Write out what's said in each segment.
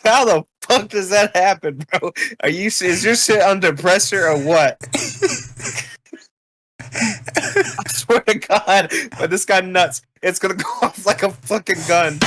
How the fuck does that happen, bro? Is your shit under pressure or what? I swear to God, but this guy nuts. It's gonna go off like a fucking gun.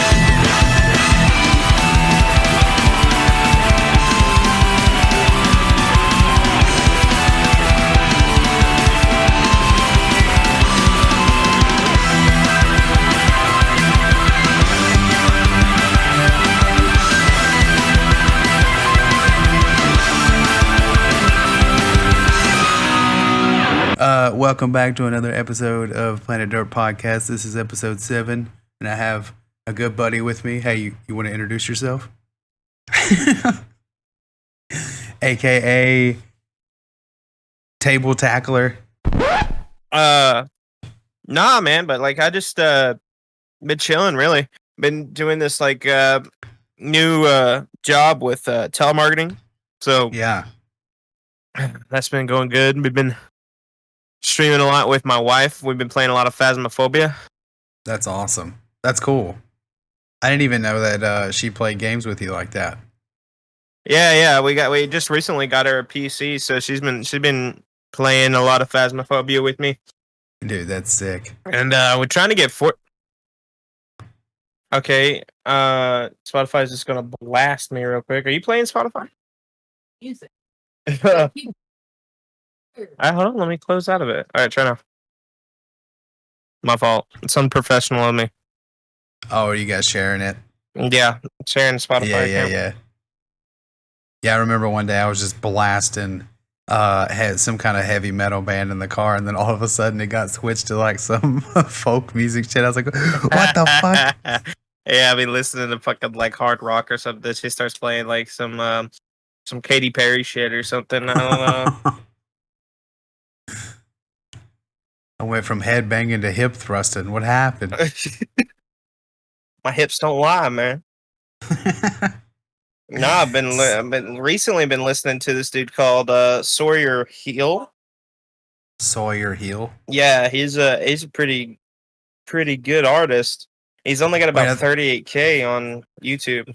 Welcome back to another episode of Planet Derp Podcast. This is episode 7, and I have a good buddy with me. Hey, you want to introduce yourself? AKA Table Tackler. Nah, man, but like I just been chilling, really. Been doing this like new job with telemarketing. So yeah, that's been going good. We've been streaming a lot with my wife. We've been playing a lot of Phasmophobia. That's awesome. That's cool. I didn't even know that she played games with you like that. Yeah. We just recently got her a PC, so she's been playing a lot of Phasmophobia with me. Dude, that's sick. And we're trying to get Okay, Spotify's just gonna blast me real quick. Are you playing Spotify? Music. Alright, hold on, let me close out of it. Alright, try now. My fault. It's unprofessional of me. Oh, are you guys sharing it? Yeah, sharing Spotify. Yeah. Yeah, I remember one day I was just blasting had some kind of heavy metal band in the car, and then all of a sudden it got switched to like some folk music shit. I was like, what the fuck? Yeah, I've been listening to fucking like hard rock or something. She starts playing like some Katy Perry shit or something. I don't know. I went from head banging to hip thrusting. What happened? My hips don't lie, man. No, I've been recently been listening to this dude called Sawyer Hill. Sawyer Hill. Yeah, he's a pretty good artist. He's only got about 38K on YouTube.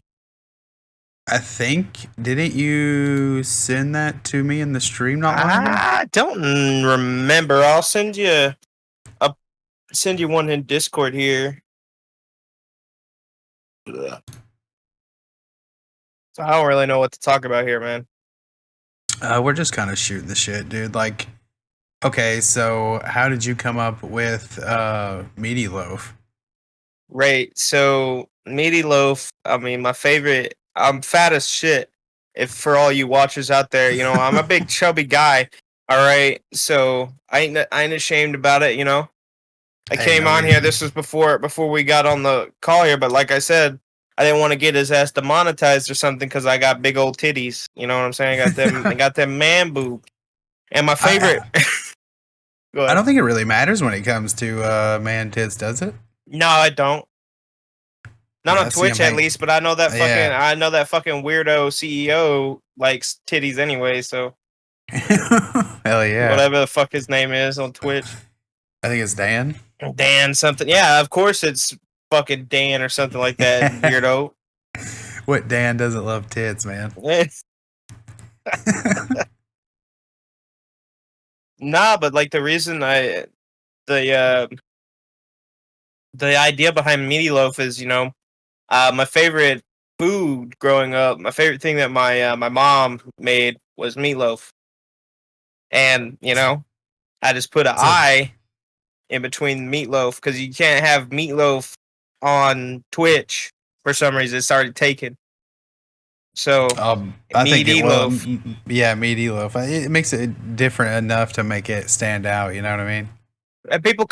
I think, didn't you send that to me in the stream not long ago? I don't remember. I'll send you one in Discord here. Ugh. So I don't really know what to talk about here, man. We're just kind of shooting the shit, dude. Like, okay, so how did you come up with Meatiloaf? Right, so Meatiloaf, I mean, my favorite. I'm fat as shit. If for all you watchers out there, you know, I'm a big chubby guy. All right, so I ain't ashamed about it. You know, I came on here. This was before we got on the call here, but like I said, I didn't want to get his ass demonetized or something because I got big old titties. You know what I'm saying? I got them man boobs. And my favorite. I don't think it really matters when it comes to man tits, does it? No, I don't. Not on Twitch at least, but I know that fucking weirdo CEO likes titties anyway, so hell yeah. Whatever the fuck his name is on Twitch. I think it's Dan. Dan something. Yeah, of course it's fucking Dan or something like that, weirdo. What Dan doesn't love tits, man? Nah, but like the reason the idea behind Meatiloaf is, you know, my favorite food growing up, my favorite thing that my mom made was meatloaf. And, you know, I just put an I in between meatloaf because you can't have meatloaf on Twitch for some reason. It's already taken. So, I think Meatiloaf. It makes it different enough to make it stand out. You know what I mean? And people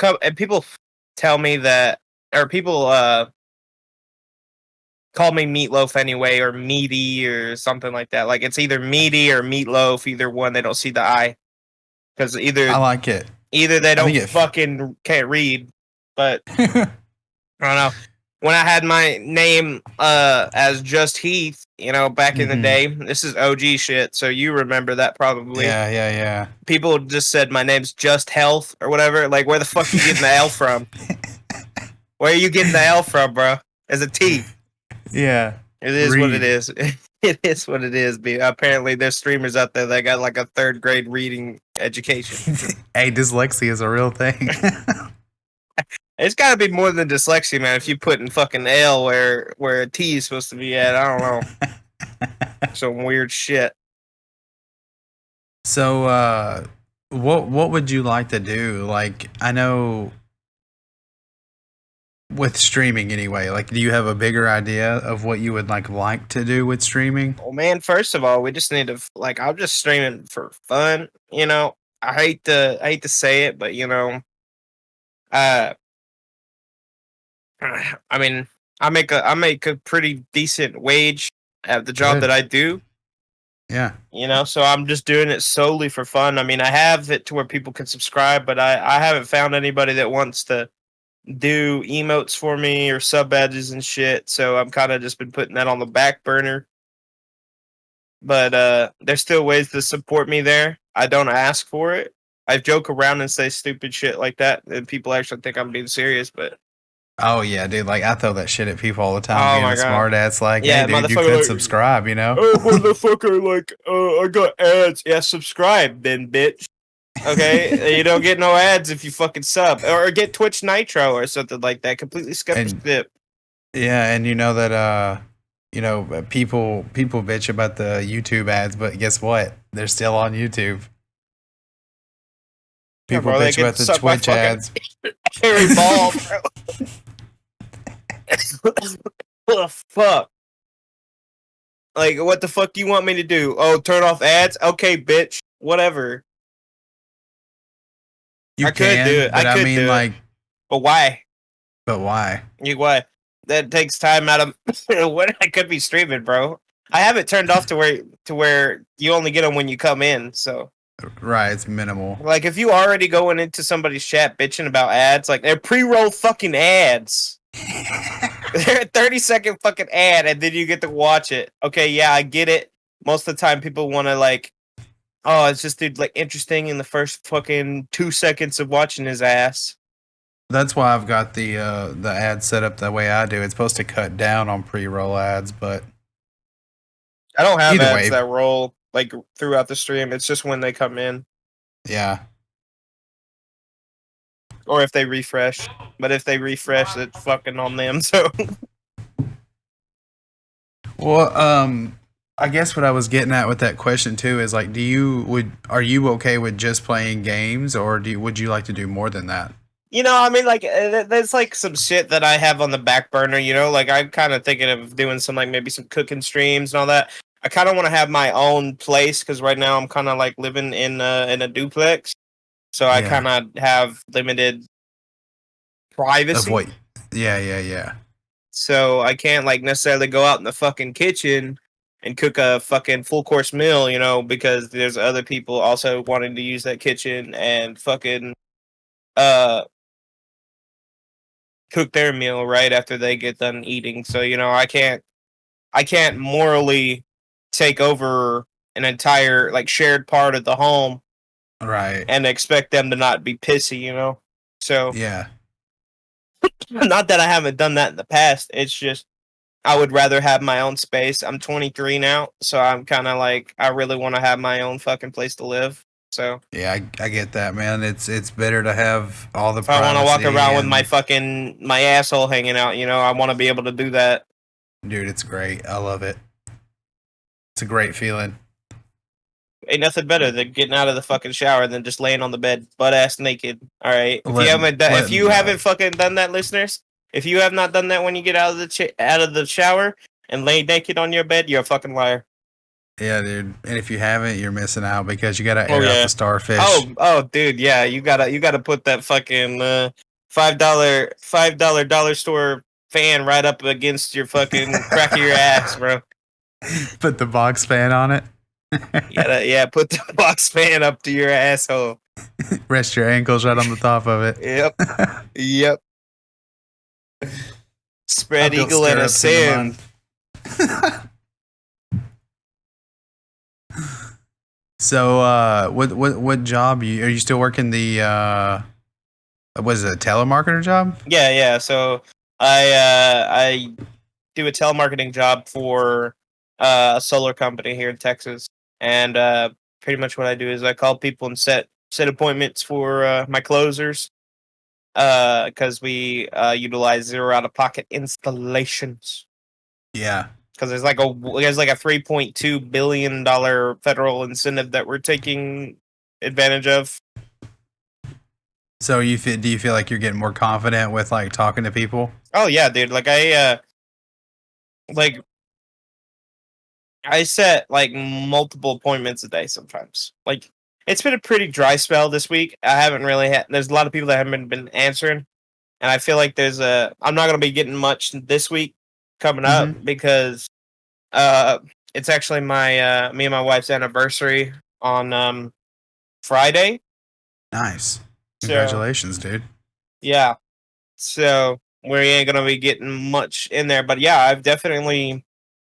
tell me that, or people call me Meatloaf anyway, or Meaty, or something like that. Like it's either Meaty or Meatloaf, either one. They don't see the I, because I like it. Either they don't fucking can't read, but I don't know. When I had my name as Just Heath, you know, back in the day, this is OG shit, so you remember that probably. Yeah. People just said my name's Just Health or whatever. Like, where the fuck you getting the L from? Where are you getting the L from, bro? As a T. Yeah. It is what it is. It is what it is. Apparently, there's streamers out there that got like a 3rd grade reading education. Hey, dyslexia is a real thing. It's got to be more than dyslexia, man. If you put in fucking L where a T is supposed to be at, I don't know. Some weird shit. So, what would you like to do? Like, I know with streaming anyway. Like, do you have a bigger idea of what you would like to do with streaming? Well, man, first of all, we just need to like. I'm just streaming for fun. You know, I hate to say it, but you know, uh, I mean, I make a pretty decent wage at the job Good. that I do. Yeah. You know, so I'm just doing it solely for fun. I mean, I have it to where people can subscribe, but I haven't found anybody that wants to do emotes for me or sub badges and shit. So I'm kind of just been putting that on the back burner. But there's still ways to support me there. I don't ask for it. I joke around and say stupid shit like that, and people actually think I'm being serious. But Oh yeah, dude. Like I throw that shit at people all the time. Oh being my a God. smart ass, like, Yeah, hey, dude, you motherfucker, could like- subscribe. You know? oh, motherfucker, like, I got ads. Yeah, subscribe, then, bitch. Okay, you don't get no ads if you fucking sub, or get Twitch Nitro or something like that. Completely skip the skip. Yeah, and you know that people bitch about the YouTube ads, but guess what? They're still on YouTube. Yeah, People bro, they bitch can about the suck my Twitch fucking ads. hairy ball, bro. Oh, fuck. Like, what the fuck do you want me to do? Oh, turn off ads? Okay, bitch. Whatever. You I could do it. but I could mean, do it. like, But why? but why? Why? That takes time out of when I could be streaming, bro. I have it turned off to where you only get them when you come in. So, Right, it's minimal. like, if you already going into somebody's chat bitching about ads, like they're pre-roll fucking ads. They're a 30-second fucking ad, and then you get to watch it. Okay, yeah, I get it. Most of the time, people want to like, oh, it's just dude like interesting in the first fucking 2 seconds of watching his ass. That's why I've got the ad set up the way I do. It's supposed to cut down on pre-roll ads, but I don't have Either ads way. that roll like throughout the stream. It's just when they come in yeah. or if they refresh. But if they refresh, it's fucking on them. So Well, I guess what I was getting at with that question too is like, are you okay with just playing games, or would you like to do more than that? you know, I mean, like there's like some shit that I have on the back burner. You know, like I'm kind of thinking of doing some like maybe some cooking streams and all that. I kind of want to have my own place because right now I'm kind of like living in a duplex, so I Yeah. kind of have limited privacy. Of what? Yeah. So I can't like necessarily go out in the fucking kitchen and cook a fucking full course meal, you know, because there's other people also wanting to use that kitchen and fucking cook their meal right after they get done eating. So, you know, I can't morally take over an entire like shared part of the home Right. and expect them to not be pissy, you know. So Yeah. not that I haven't done that in the past. It's just I would rather have my own space. I'm 23 now, so I'm kind of like I really want to have my own fucking place to live. So Yeah, I get that, man. It's better to have all the if I want to walk privacy around with and- my asshole hanging out, you know, I want to be able to do that. Dude, it's great. I love it. It's a great feeling. Ain't nothing better than getting out of the fucking shower than just laying on the bed butt ass naked. All right, if you haven't fucking done that, listeners, if you have not done that when you get out of the shower and lay naked on your bed, you're a fucking liar. Yeah, dude. And if you haven't, you're missing out because you gotta air out the starfish. Oh, dude, yeah, you gotta put that fucking $5 dollar store fan right up against your fucking crack of your ass, bro. Put the box fan on it. Put the box fan up to your asshole. Rest your ankles right on the top of it. Yep. Spread eagle and ascend. So, what job are you still working the was it a telemarketer job? Yeah. So I do a telemarketing job for a solar company here in Texas, and pretty much what I do is I call people and set appointments for my closers. Because we utilize zero out of pocket installations. Yeah. Because there's like a $3.2 billion federal incentive that we're taking advantage of. So do you feel like you're getting more confident with like talking to people? Oh yeah, dude. Like I set like multiple appointments a day sometimes. Like it's been a pretty dry spell this week. I haven't really had. There's a lot of people that haven't been answering, and I feel like I'm not gonna be getting much this week coming up because it's actually my me and my wife's anniversary on Friday. Nice. So Congratulations, dude. yeah. So we ain't gonna be getting much in there. But yeah,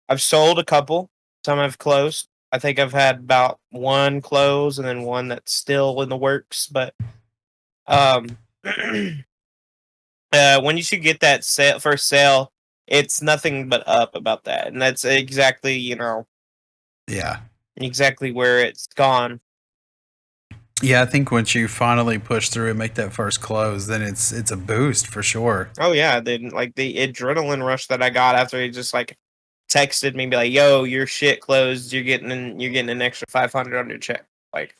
I've sold a couple. Some have closed. I think I've had about one close and then one that's still in the works. But um when you should get that first sale, it's nothing but up about that. And that's exactly, Yeah. exactly where it's gone. Yeah, I think once you finally push through and make that first close, then it's a boost for sure. Oh yeah, then like the adrenaline rush that I got after he just like texted me, be like, "Yo, your shit closed. You're getting an extra 500 on your check." Like,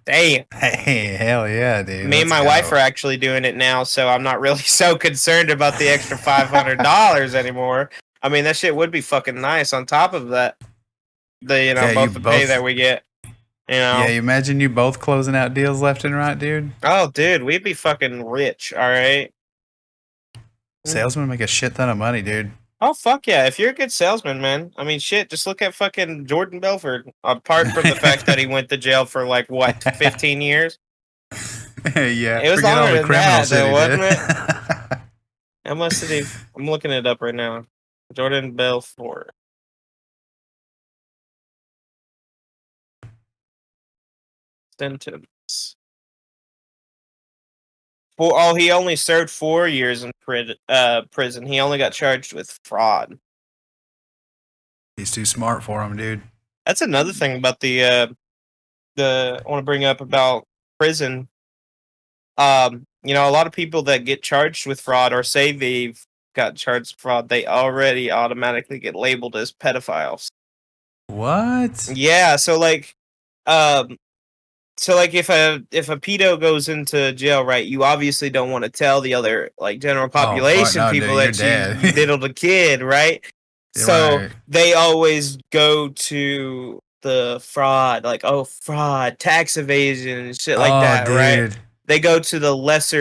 damn. Hey, hell yeah, dude. Me and my wife are actually doing it now, so I'm not really so concerned about the extra $500 anymore. I mean, that shit would be fucking nice on top of that. Both the pay that we get. Yeah, you imagine you both closing out deals left and right, dude. Oh, dude, we'd be fucking rich. All right. Salesmen make a shit ton of money, dude. Oh fuck yeah! If you're a good salesman, man, I mean, shit. Just look at fucking Jordan Belfort. Apart from the fact that he went to jail for like what 15 years. Yeah, it was longer than that, though, wasn't it? How much did he? I'm looking it up right now. Jordan Belfort. Sentence. He only served 4 years in prison. He only got charged with fraud. He's too smart for him, dude. That's another thing about I want to bring up about prison. A lot of people that get charged with fraud or say they've got charged with fraud, they already automatically get labeled as pedophiles. What? Yeah, so like if a pedo goes into jail, right, you obviously don't want to tell the other like general population people that you diddled a kid, right? So they always go to the fraud, like fraud, tax evasion, and shit like that, dude. Right? They go to the less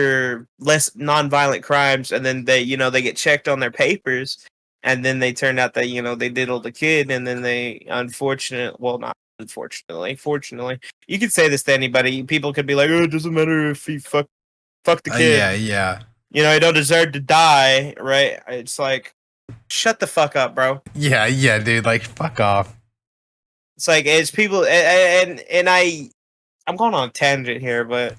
non-violent crimes, and then they get checked on their papers, and then they turn out that they diddled a kid, and then they fortunately, you could say this to anybody. People could be like, "Oh, it doesn't matter if he fuck the kid." Yeah. He don't deserve to die, right? It's like, shut the fuck up, bro. Yeah, dude. Like, fuck off. It's like it's people, and I'm going on a tangent here, but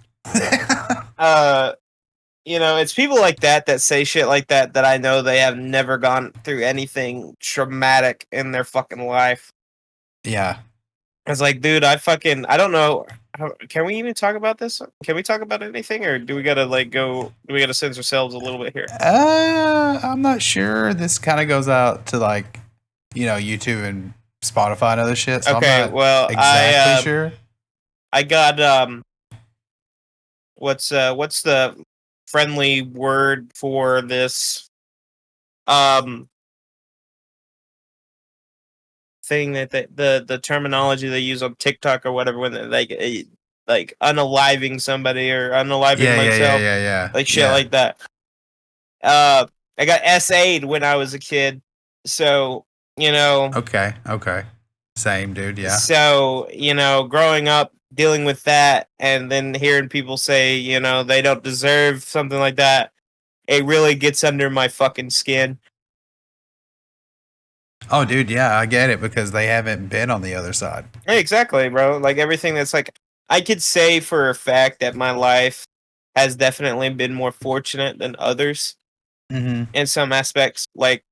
it's people like that say shit like that I know they have never gone through anything traumatic in their fucking life. Yeah. It's like, dude, I don't know. Can we even talk about this? Can we talk about anything, or do we gotta do we gotta censor ourselves a little bit here? I'm not sure. This kind of goes out to like, YouTube and Spotify and other shit. So okay, I'm not exactly sure. I got what's the friendly word for this thing that the terminology they use on TikTok or whatever when they like unaliving somebody or unaliving myself, yeah, like shit like that. I got SA'd when I was a kid, so Okay, same, dude. Yeah. So growing up dealing with that, and then hearing people say they don't deserve something like that, it really gets under my fucking skin. Oh, dude, yeah, I get it because they haven't been on the other side. Yeah, exactly, bro. Like everything that's like, I could say for a fact that my life has definitely been more fortunate than others in some aspects. Like,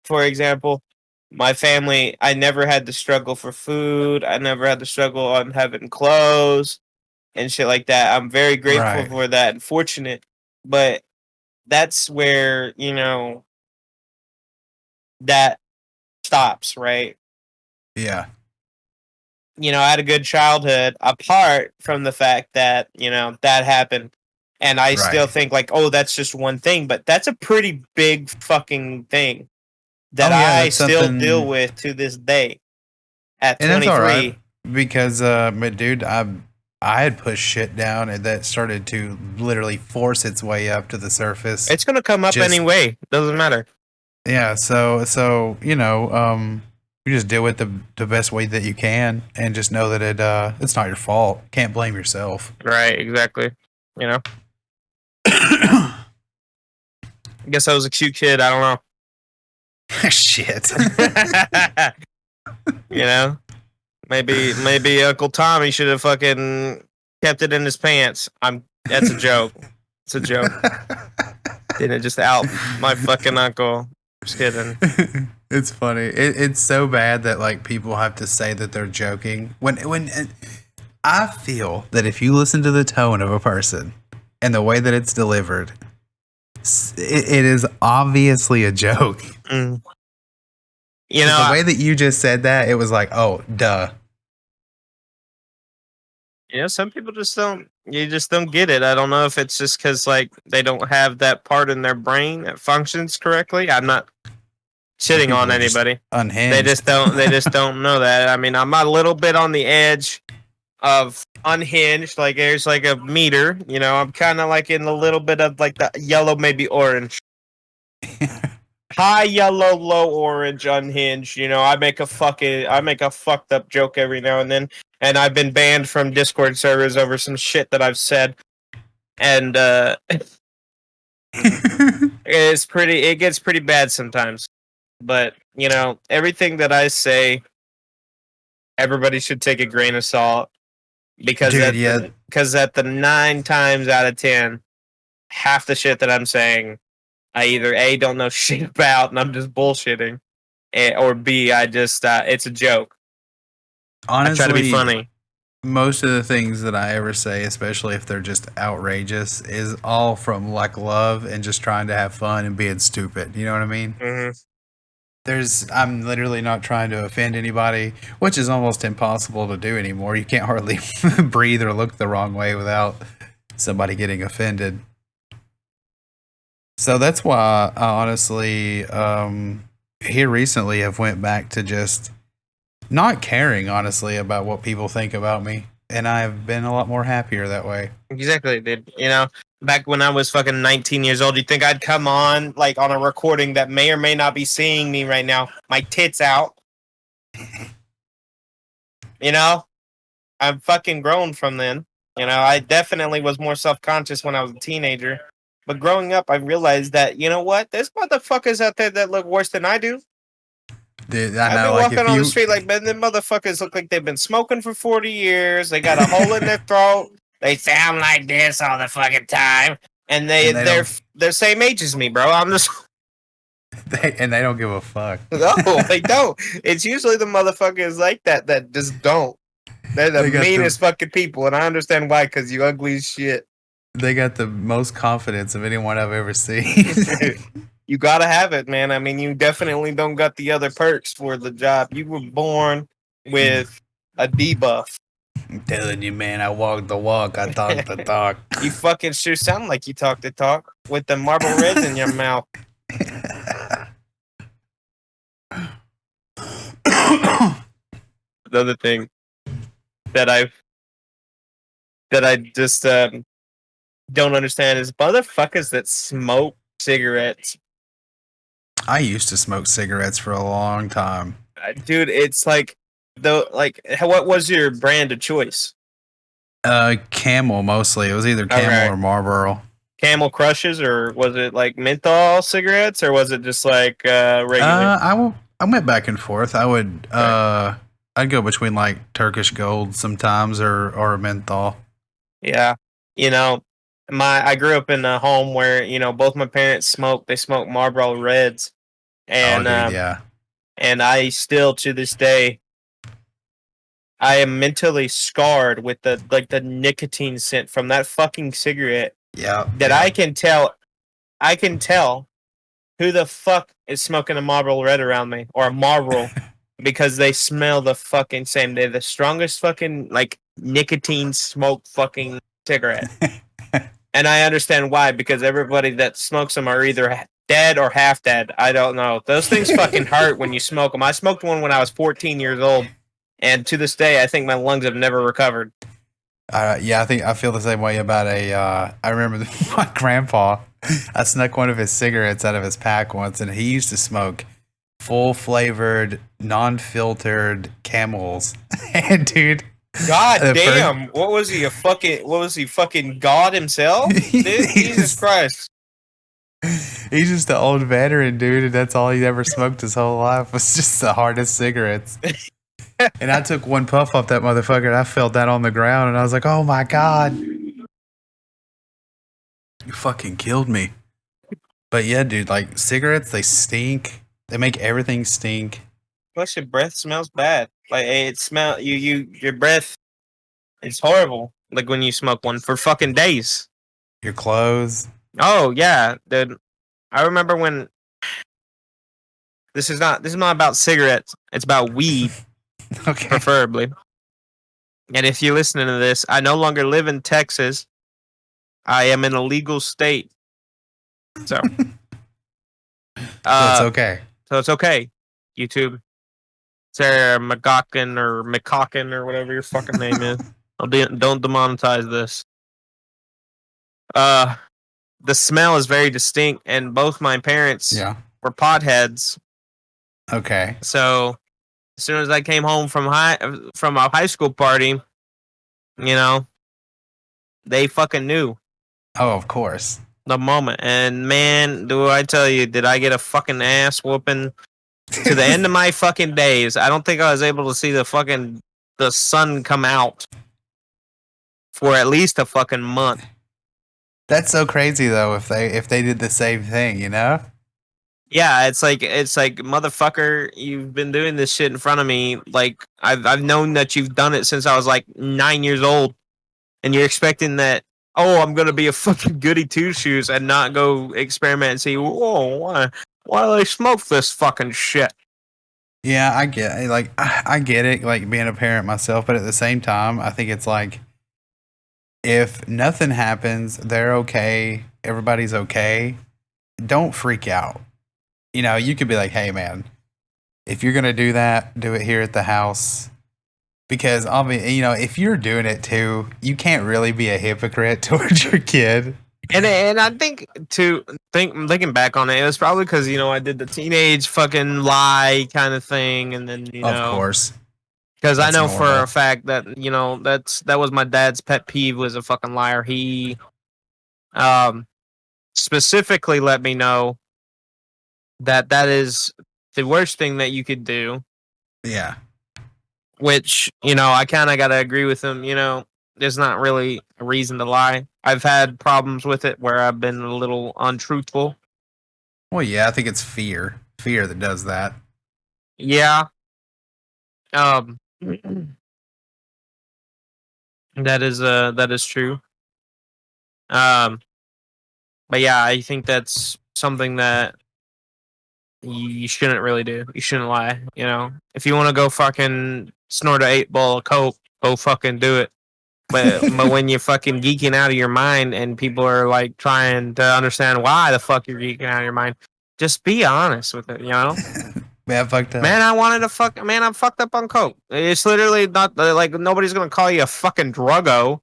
for example, my family, I never had to struggle for food. I never had to struggle on having clothes and shit like that. I'm very grateful Right. for that and fortunate. But that's where, that stops, right? Yeah. I had a good childhood apart from the fact that, that happened. And I still Right. think like, oh, that's just one thing, but that's a pretty big fucking thing that Oh yeah, I that's still deal something, with to this day at and that's all right 23. because, but dude, I had pushed shit down and that started to literally force its way up to the surface. It's going to come up Just anyway. Doesn't matter. yeah, so you just deal with the best way that you can, and just know that it's not your fault. Can't blame yourself. Right, exactly. You know, I guess I was a cute kid. I don't Shit. know. Maybe Uncle Tommy should have fucking kept it in his pants. That's a joke. It's a joke. Didn't just out my fucking uncle. Just kidding. It's funny. It's so bad that like people have to say that they're joking. When I feel that if you listen to the tone of a person and the way that it's delivered, it is obviously a joke. Mm. The way that you just said that, it was like, oh, duh. Some people just don't. You just don't get it. I don't know if it's just because like they don't have that part in their brain that functions correctly. I'm not shitting People on are just anybody. unhinged. They just don't. They just don't know that. I mean, I'm a little bit on the edge of unhinged. Like there's like a meter. I'm kind of like in a little bit of like the yellow, maybe orange. High yellow, low orange, unhinged. I make a fucked up joke every now and then, and I've been banned from Discord servers over some shit that I've said, and it gets pretty bad sometimes. But everything that I say, everybody should take a grain of salt because Dude, at the 9 times out of 10, half the shit that I'm saying, I either A, don't know shit about and I'm just bullshitting, or B, I just it's a joke. honestly, I try to be funny. Most of the things that I ever say, especially if they're just outrageous, is all from like love and just trying to have fun and being stupid. You know what I mean? Mm-hmm. I'm literally not trying to offend anybody, which is almost impossible to do anymore. You can't hardly breathe or look the wrong way without somebody getting offended. So that's why I honestly, here recently have went back to just not caring, honestly, about what people think about me. And I've been a lot more happier that way. Exactly, dude. Back when I was fucking 19 years old, you think I'd come on like on a recording that may or may not be seeing me right now, my tits out? I'm fucking grown from then. I definitely was more self-conscious when I was a teenager. But growing up, I realized that, you know what? There's motherfuckers out there that look worse than I do. Dude, I've I know, been like walking if on the you, street like, man, them motherfuckers look like they've been smoking for 40 years. They got a hole in their throat. They sound like this all the fucking time. And and they're same age as me, bro. I'm just they don't give a fuck. no, they don't. It's usually the motherfuckers like that just don't. They're the They got meanest fucking people, and I understand why, because you ugly as shit. They got the most confidence of anyone I've ever seen. You gotta have it, man. I mean, you definitely don't got the other perks for the job. You were born with a debuff. I'm telling you, man, I walk the walk, I talk the talk. You fucking sure sound like you talk the talk with the marble reds in your mouth. Another thing that I just don't understand is motherfuckers that smoke cigarettes. I used to smoke cigarettes for a long time. Dude, it's like what was your brand of choice? Camel mostly. It was either Camel or Marlboro. Camel Crushes, or was it like menthol cigarettes, or was it just like regular? I went back and forth. I'd go between like Turkish Gold sometimes or menthol. Yeah, I grew up in a home where both my parents smoked. They smoked Marlboro Reds, and dude, yeah. and I still to this day I am mentally scarred with the nicotine scent from that fucking cigarette. Yeah. That yeah. I can tell who the fuck is smoking a Marlboro Red around me or a Marlboro because they smell the fucking same. They're the strongest fucking like nicotine smoke fucking cigarette. And I understand why, because everybody that smokes them are either dead or half dead. I don't know. Those things fucking hurt when you smoke them. I smoked one when I was 14 years old, and to this day, I think my lungs have never recovered. Yeah, I think I feel the same way about I remember my grandpa. I snuck one of his cigarettes out of his pack once, and he used to smoke full flavored, non-filtered Camels. And dude, God damn! What was he fucking God himself? Dude, Jesus Christ! He's just an old veteran, dude, and that's all he ever smoked his whole life was just the hardest cigarettes. And I took one puff off that motherfucker, and I fell down on the ground, and I was like, "Oh my god, you fucking killed me!" But yeah, dude, like cigarettes, they stink. They make everything stink. Plus, your breath smells bad. Like your breath. It's horrible. Like when you smoke one for fucking days. Your clothes. Oh yeah, dude. I remember when. This is not about cigarettes. It's about weed, Okay. preferably. And if you're listening to this, I no longer live in Texas. I am in a legal state. So. So it's okay. So it's okay. YouTube. Sarah McGawkin or McCawkin or whatever your fucking name is. Don't demonetize this. The smell is very distinct, and both my parents were potheads. Okay. So as soon as I came home from a high school party, you know, they fucking knew. Oh, of course. The moment. And man, do I tell you, did I get a fucking ass whooping to the end of my fucking days. I don't think I was able to see the sun come out for at least a fucking month. That's so crazy though, if they did the same thing, you know? Yeah, it's like motherfucker, you've been doing this shit in front of me. Like I've known that you've done it since I was like 9 years old, and you're expecting that. Oh, I'm gonna be a fucking goody two shoes and not go experiment and see. Whoa, why do they smoke this fucking shit? Yeah, I get I get it, like being a parent myself, but at the same time, I think it's like if nothing happens, they're okay, everybody's okay. Don't freak out. You know, you could be like, "Hey, man, if you're gonna do that, do it here at the house." Because obviously, you know, if you're doing it too, you can't really be a hypocrite towards your kid. And I think thinking back on it, it was probably because I did the teenage fucking lie kind of thing, and then of course, because I know for a fact that that was my dad's pet peeve, was a fucking liar. He specifically let me know that is the worst thing that you could do. Yeah. Which, I kind of got to agree with him. There's not really a reason to lie. I've had problems with it where I've been a little untruthful. Well, yeah, I think it's fear that does that. Yeah. That is true. But yeah, I think that's something that you shouldn't really do. You shouldn't lie. If you want to go fucking snort a 8-ball of coke, go fucking do it. But when you're fucking geeking out of your mind and people are like trying to understand why the fuck you're geeking out of your mind, just be honest with it. Man, fucked up. Man, I'm fucked up on coke. It's literally not like nobody's gonna call you a fucking druggo.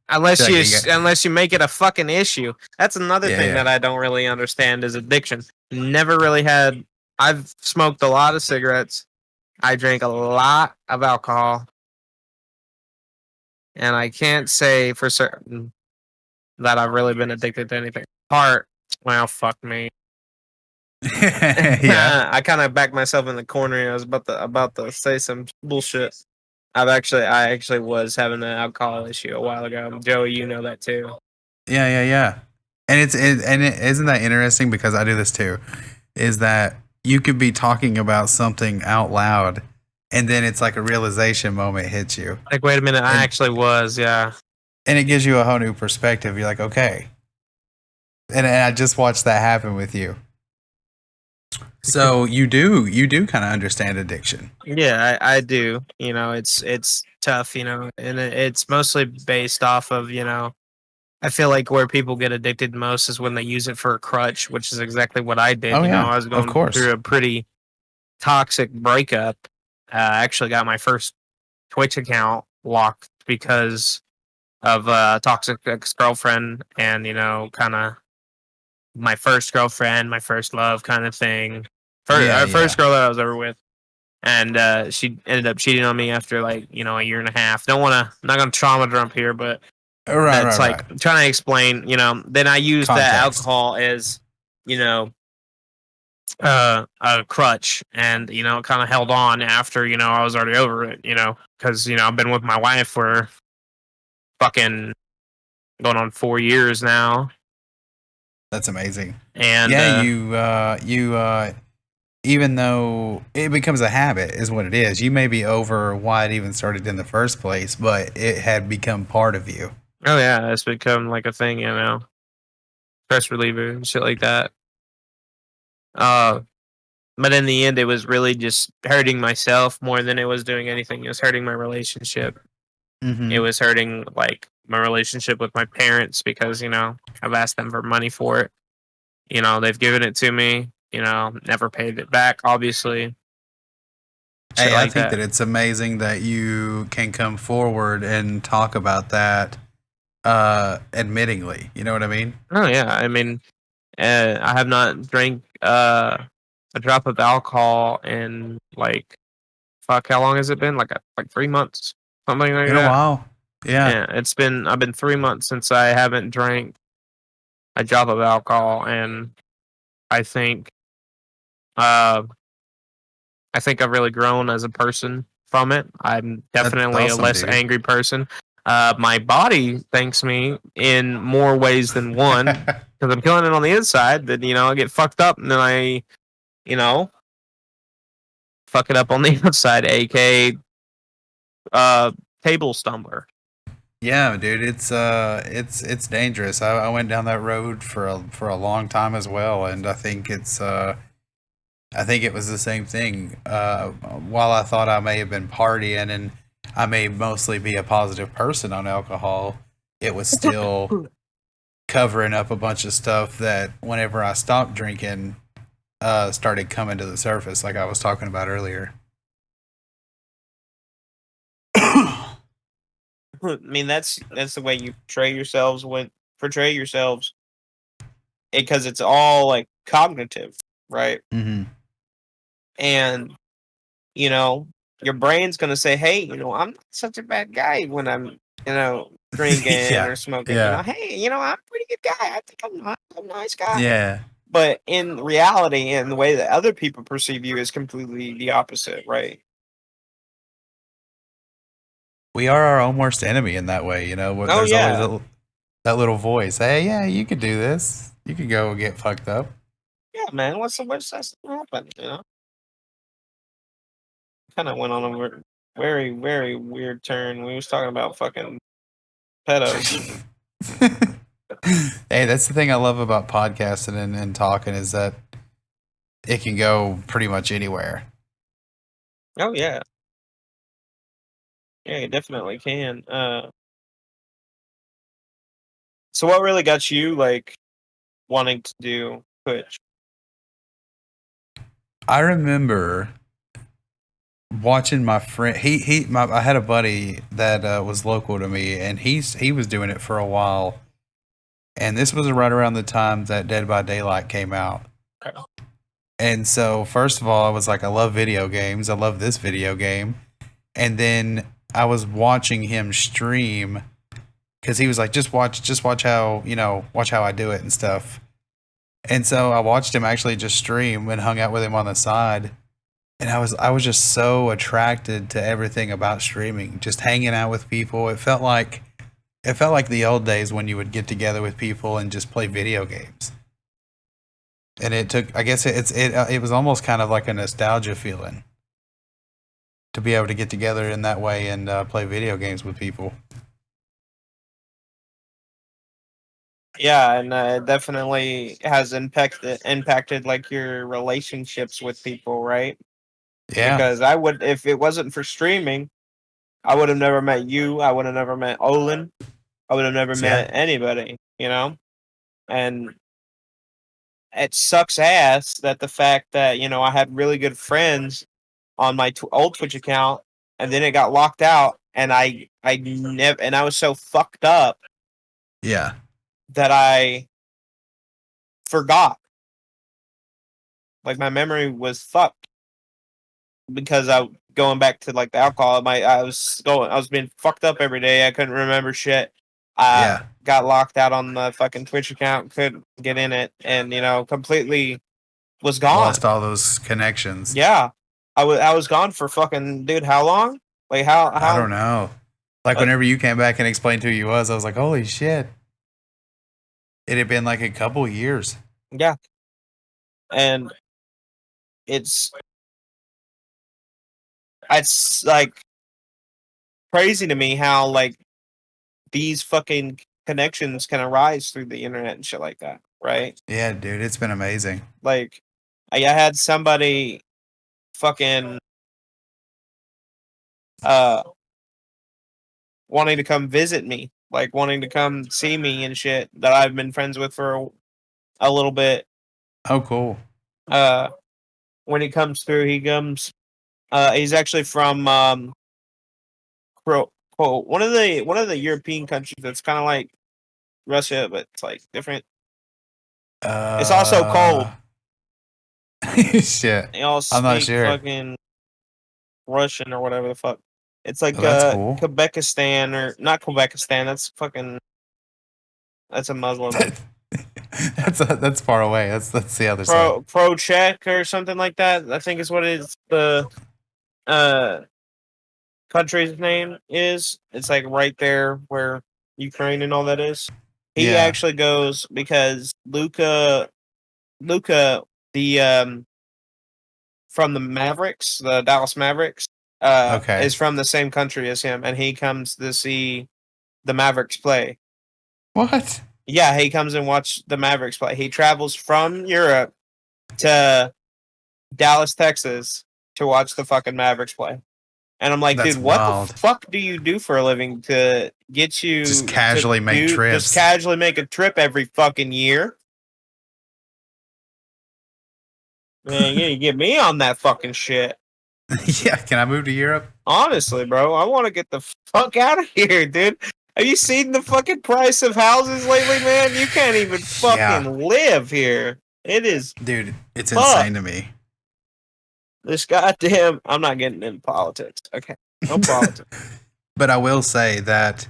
Unless you make it a fucking issue. That's another thing that I don't really understand is addiction. Never really had. I've smoked a lot of cigarettes. I drank a lot of alcohol. And I can't say for certain that I've really been addicted to anything. Well, fuck me. Yeah. I kind of backed myself in the corner. I was about to say some bullshit. I actually was having an alcohol issue a while ago. Joey, you know that too. Yeah. And isn't that interesting because I do this too. is that you could be talking about something out loud, and then it's like a realization moment hits you. Like, wait a minute, I actually was, yeah. And it gives you a whole new perspective. You're like, okay. And I just watched that happen with you. So you do kind of understand addiction. Yeah, I do. You know, it's tough, you know, and it's mostly based off of, you know, I feel like where people get addicted most is when they use it for a crutch, which is exactly what I did. Oh You know, yeah, I was of going course. through a pretty toxic breakup. I actually got my first Twitch account locked because of a toxic ex girlfriend, and you know, kind of my first girlfriend, my first love, kind of thing. First girl that I was ever with, and she ended up cheating on me after like, you know, a year and a half. Not gonna trauma dump here, but that's like trying to explain. You know, then I used the alcohol as, you know, a crutch, and you know, kind of held on after, you know, I was already over it. You know, because you know I've been with my wife for fucking going on 4 years now. That's amazing. And yeah, even though it becomes a habit, is what it is. You may be over why it even started in the first place, but it had become part of you. oh yeah, it's become like a thing, you know, stress reliever and shit like that. Uh, but in the end, it was really just hurting myself more than it was doing anything. It was hurting my relationship. Mm-hmm. It was hurting like my relationship with my parents because, you know, I've asked them for money for it. You know, they've given it to me. You know, never paid it back, obviously. Shit Hey, I like think that it's amazing that you can come forward and talk about that, admittingly. You know what I mean? Oh yeah, I mean, I have not drank a drop of alcohol in like, fuck, how long has it been? Like 3 months, something like In a that. while. Yeah. Yeah, I've been 3 months since I haven't drank a drop of alcohol, and I think uh I think I've really grown as a person from it. I'm That's definitely a awesome, less dude. angry person. My body thanks me in more ways than one because I'm killing it on the inside. Then, you know, I get fucked up, and then I, you know, fuck it up on the outside, aka table stumbler. Yeah, dude, it's dangerous. I went down that road for a long time as well, and I think it was the same thing. While I thought I may have been partying and I may mostly be a positive person on alcohol, it was still covering up a bunch of stuff that whenever I stopped drinking, started coming to the surface, like I was talking about earlier. I mean, that's the way you portray yourselves, because it's all like cognitive, right? Mm-hmm. And you know, your brain's gonna say, "Hey, you know, I'm not such a bad guy when I'm, you know, drinking Yeah, or smoking. You know, yeah, hey, you know, I'm a pretty good guy. I think I'm a nice guy." yeah. But in reality, and the way that other people perceive you is completely the opposite, right? We are our own worst enemy in that way, you know. Oh There's always yeah, that little voice. Hey, yeah, you could do this. You could go get fucked up. yeah, man. What's the worst that's gonna happen? You know, kind of went on a very, very weird turn. We was talking about fucking pedos. Hey, that's the thing I love about podcasting and talking is that it can go pretty much anywhere. Oh yeah, yeah, you definitely can. So what really got you like wanting to do Twitch? I remember watching my friend. I had a buddy that was local to me, and he was doing it for a while. And this was right around the time that Dead by Daylight came out. Okay. And so, first of all, I was like, I love video games. I love this video game. And then I was watching him stream because he was like, just watch how, watch how I do it and stuff. And so I watched him actually just stream and hung out with him on the side. And I was just so attracted to everything about streaming, just hanging out with people. It felt like the old days when you would get together with people and just play video games. And it took, I guess it was almost kind of like a nostalgia feeling to be able to get together in that way and play video games with people. Yeah, and it definitely has impacted like your relationships with people, right? Yeah, Because I would, if it wasn't for streaming, I would have never met you. I would have never met Olin. I would have never yeah, met anybody, you know? And it sucks ass that the fact that, I had really good friends on my old Twitch account and then it got locked out and I never, and I was so fucked up yeah. that I forgot. Like my memory was fucked because I going back to like the alcohol. I was being fucked up every day. I couldn't remember shit. I Yeah. got locked out on the fucking Twitch account, couldn't get in it, and completely was gone. Lost all those connections. Yeah, I was gone for fucking dude. How long? Like I don't how know. Like like whenever you came back and explained who you was, I was like, holy shit. It had been like a couple years. yeah, and it's it's like crazy to me how like these fucking connections can arise through the internet and shit like that, right? Yeah, dude, it's been amazing. Like I had somebody fucking uh wanting to come visit me, like wanting to come see me and shit that I've been friends with for a little bit. Oh, cool. Uh when he comes through, he's actually from Cro- one of the European countries that's kind of like Russia, but it's like different. It's also cold. Uh, shit. They all I'm not speak sure. fucking Russian or whatever the fuck. It's like Well, that's cool. Quebecistan or not Quebecistan. That's a Muslim. That's far away. That's the other side. Pro Czech or something like that. I think is what it is. The uh country's name is. It's like right there where Ukraine and all that is. He Yeah. actually goes because Luca, the from the Mavericks, the Dallas Mavericks, Okay. is from the same country as him, and he comes to see the Mavericks play. What? Yeah, he comes and watch the Mavericks play. He travels from Europe to Dallas, Texas, to watch the fucking Mavericks play. And I'm like, That's dude, what the wild. fuck do you do for a living to get Just you to casually make do just trips. casually make a trip every fucking year? Man, you gotta get me on that fucking shit. Yeah. Can I move to Europe? Honestly, bro, I want to get the fuck out of here, dude. Have you seen the fucking price of houses lately, man? You can't even Yeah. fucking live here. It is Dude, it's fuck. insane to me. This goddamn. I'm not getting into politics. Okay, no politics. But I will say that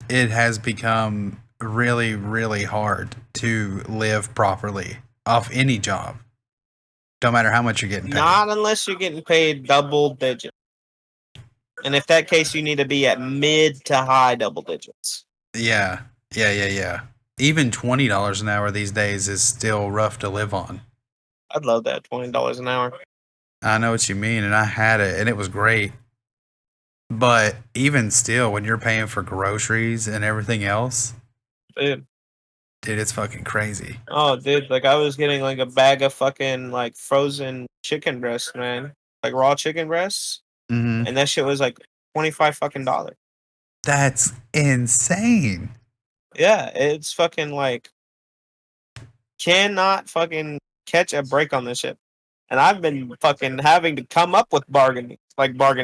it has become really, really hard to live properly off any job, no matter how much you're getting paid. Not unless you're getting paid double digits. And if that case, you need to be at mid to high double digits. Yeah, yeah. Even $20 an hour these days is still rough to live on. I'd love that $20 an hour. I know what you mean, and I had it, and it was great. But even still, when you're paying for groceries and everything else, Dude. dude, it's fucking crazy. Oh, dude, like I was getting like a bag of fucking like frozen chicken breasts, man. Like raw chicken breasts. Hmm. And that shit was like 25 fucking dollars. That's insane. Yeah, it's fucking like cannot fucking catch a break on this shit. And I've been fucking having to come up with bargain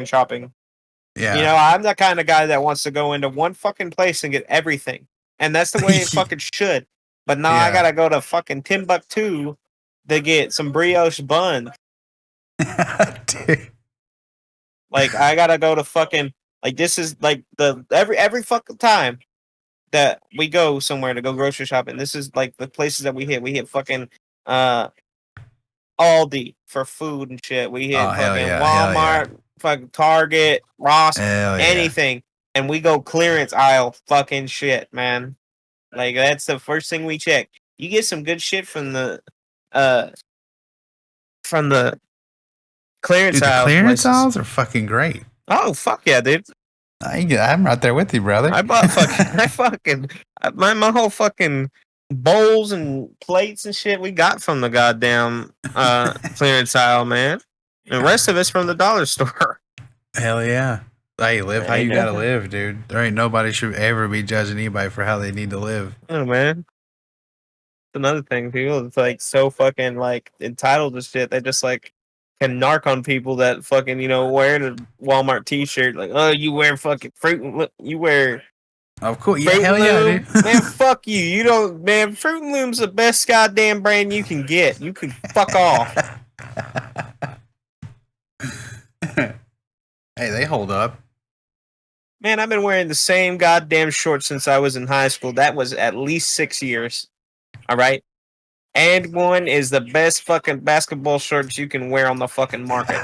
shopping. Yeah. I'm the kind of guy that wants to go into one fucking place and get everything. And that's the way it fucking should. But now I Yeah. gotta go to fucking Timbuktu to get some brioche bun. Dude. Like I gotta go to fucking like this is like the every fucking time that we go somewhere to go grocery shopping. This is like the places that we hit. We hit fucking uh Aldi for food and shit. We Oh, hit hell fucking yeah. Hell yeah. Walmart, fucking Target, Ross, Hell yeah. anything. And we go clearance aisle fucking shit, man. Like that's the first thing we check. You get some good shit from the from the clearance Dude, the aisle clearance places. aisles are fucking great. Oh fuck yeah, dude! I'm right there with you, brother. I bought my whole fucking bowls and plates and shit we got from the goddamn clearance aisle, man. The rest of it's from the dollar store. Hell yeah. Hey, live how Ain't you gotta nothing. live, dude. There ain't nobody should ever be judging anybody for how they need to live. Oh man. Another thing, people it's like so fucking like entitled to shit. They just like can narc on people that fucking wearing a Walmart T-shirt. Like, oh, you wear fucking you wear Of course, yeah, Fruit hell and yeah, Loom. dude. Man, fuck you. You don't, man. Fruit and Loom's the best goddamn brand you can get. You can fuck off. Hey, they hold up. Man, I've been wearing the same goddamn shorts since I was in high school. That was at least 6 years. All right. And one is the best fucking basketball shorts you can wear on the fucking market.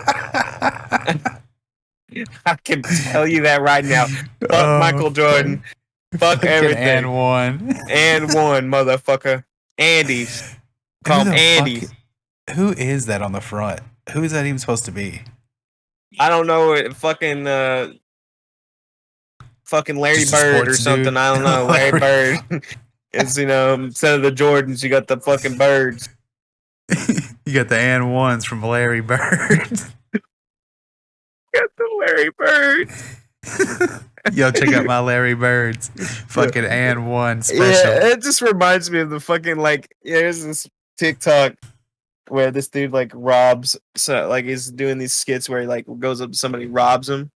I can tell you that right now. Fuck Michael Jordan. Fuck everything. And one. And one, motherfucker. Andy's. Call him Andy's. Who is that on the front? Who is that even supposed to be? I don't know. Fucking Larry Bird or something. Dude. I don't know. Larry Bird. It's, instead of the Jordans, you got the fucking birds. You got the and ones from Larry Bird. Got the Larry Bird. Yo, check out my Larry Birds. Fucking and one special. Yeah, it just reminds me of the fucking there's this TikTok where this dude robs, so he's doing these skits where he goes up to somebody, robs him,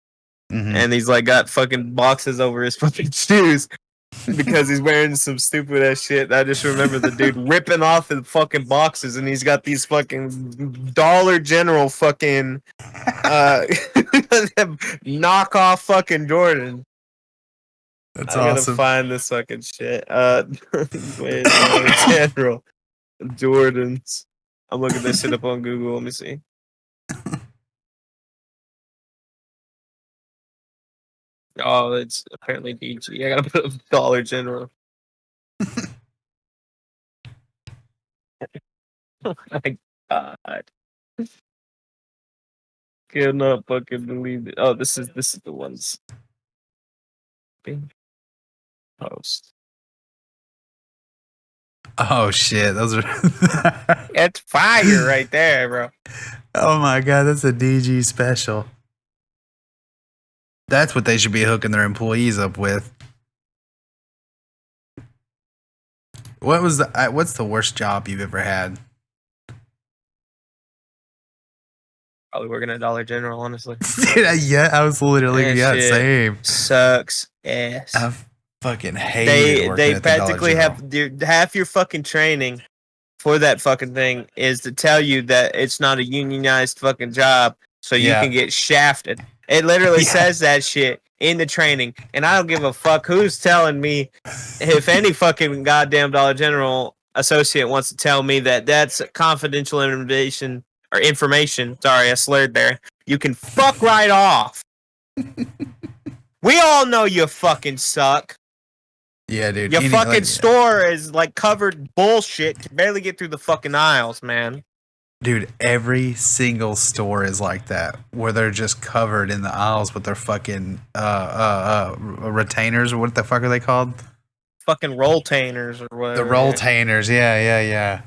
and he's got fucking boxes over his fucking shoes because he's wearing some stupid ass shit. I just remember the dude ripping off the fucking boxes, and he's got these fucking Dollar General fucking knockoff fucking Jordan. That's I'm awesome. gonna find this fucking shit. Wait, Dollar General Jordans. I'm looking this shit up on Google. Let me see. Oh, it's apparently DG. I gotta put a Dollar General. Oh my god. Cannot fucking believe it. Oh, this is the ones. Post. Oh shit, those are That's fire right there, bro. Oh my god, that's a DG special. That's what they should be hooking their employees up with. What's the worst job you've ever had? Probably working at Dollar General, honestly. Yeah, I was literally same. Sucks ass. I fucking hate it. They practically have half your fucking training for that fucking thing is to tell you that it's not a unionized fucking job, so you can get shafted. It literally says that shit in the training, and I don't give a fuck who's telling me. If any fucking goddamn Dollar General associate wants to tell me that that's confidential information or information, sorry, I slurred there. You can fuck right off. We all know you fucking suck. Yeah, dude. Your fucking store is covered bullshit. Can barely get through the fucking aisles, man. Dude, every single store is like that, where they're just covered in the aisles with their fucking retainers, or what the fuck are they called? Fucking rolltainers or whatever. The rolltainers, yeah.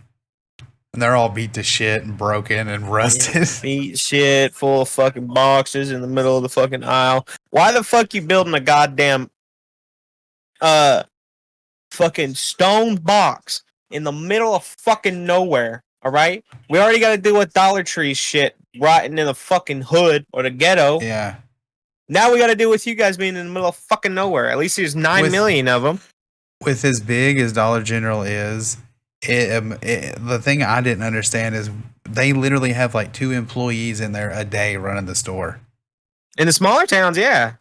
And they're all beat to shit and broken and rusted. Beat shit, full of fucking boxes in the middle of the fucking aisle. Why the fuck you building a goddamn fucking stone box in the middle of fucking nowhere? All right, we already got to deal with Dollar Tree shit rotting in the fucking hood or the ghetto. Yeah. Now we got to deal with you guys being in the middle of fucking nowhere. At least there's 9 million of them. With as big as Dollar General is, the thing I didn't understand is they literally have 2 employees in there a day running the store. In the smaller towns, yeah.